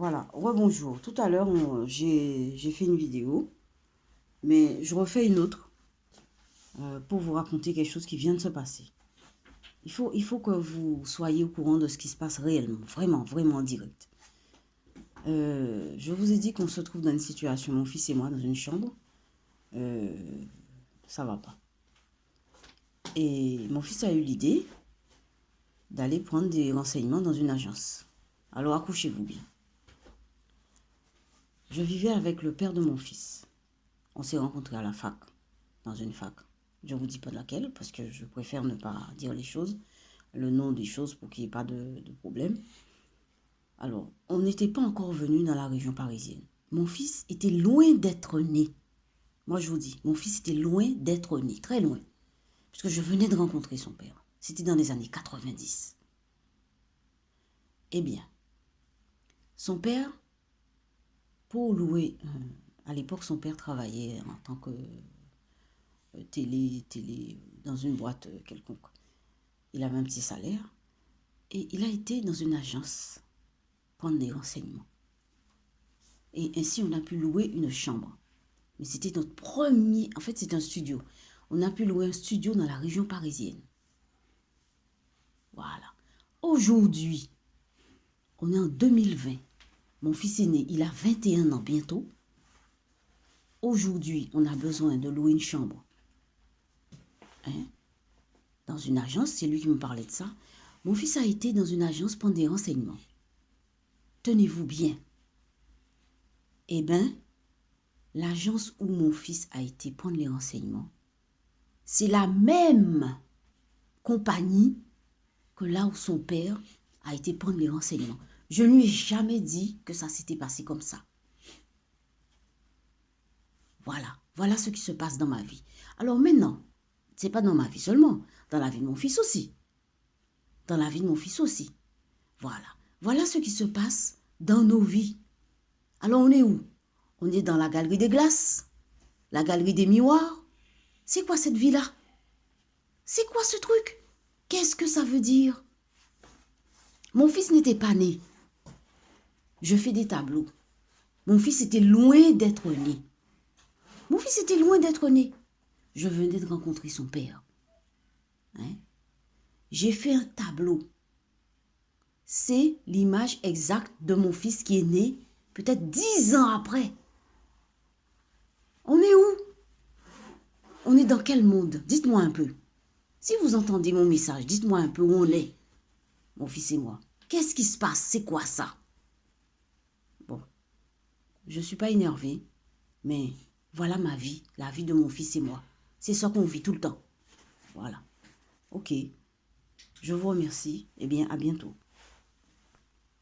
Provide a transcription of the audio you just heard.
Voilà, rebonjour. Tout à l'heure, j'ai fait une vidéo, mais je refais une autre pour vous raconter quelque chose qui vient de se passer. Il faut que vous soyez au courant de ce qui se passe réellement, vraiment, vraiment en direct. Je vous ai dit qu'on se trouve dans une situation, mon fils et moi, dans une chambre. Ça va pas. Et mon fils a eu l'idée d'aller prendre des renseignements dans une agence. Alors accouchez-vous bien. Je vivais avec le père de mon fils. On s'est rencontrés à la fac, dans une fac. Je ne vous dis pas laquelle, parce que je préfère ne pas dire les choses, le nom des choses pour qu'il n'y ait pas de problème. Alors, on n'était pas encore venu dans la région parisienne. Mon fils était loin d'être né. Moi, je vous dis, mon fils était loin d'être né, très loin. Parce que je venais de rencontrer son père. C'était dans les années 90. Eh bien, son père, pour louer, à l'époque, son père travaillait en tant que télé, dans une boîte quelconque. Il avait un petit salaire et il a été dans une agence prendre des renseignements. Et ainsi, on a pu louer une chambre. Mais c'était notre premier... En fait, c'est un studio. On a pu louer un studio dans la région parisienne. Voilà. Aujourd'hui, on est en 2020. Mon fils est né, il a 21 ans bientôt. Aujourd'hui, on a besoin de louer une chambre. Dans une agence, c'est lui qui me parlait de ça. Mon fils a été dans une agence prendre des renseignements. Tenez-vous bien. Eh bien, l'agence où mon fils a été prendre les renseignements, c'est la même compagnie que là où son père a été prendre les renseignements. Je ne lui ai jamais dit que ça s'était passé comme ça. Voilà ce qui se passe dans ma vie. Alors maintenant, ce n'est pas dans ma vie seulement, dans la vie de mon fils aussi. Dans la vie de mon fils aussi. Voilà ce qui se passe dans nos vies. Alors on est où? On est dans la galerie des glaces, la galerie des miroirs. C'est quoi cette vie-là? C'est quoi ce truc? Qu'est-ce que ça veut dire? Mon fils n'était pas né. Je fais des tableaux. Mon fils était loin d'être né. Mon fils était loin d'être né. Je venais de rencontrer son père. J'ai fait un tableau. C'est l'image exacte de mon fils qui est né peut-être 10 ans après. On est où? On est dans quel monde? Dites-moi un peu. Si vous entendez mon message, dites-moi un peu où on est, mon fils et moi. Qu'est-ce qui se passe? C'est quoi ça? Bon, je ne suis pas énervée, mais voilà ma vie, la vie de mon fils et moi. C'est ça qu'on vit tout le temps. Voilà. Ok. Je vous remercie. Eh bien, à bientôt.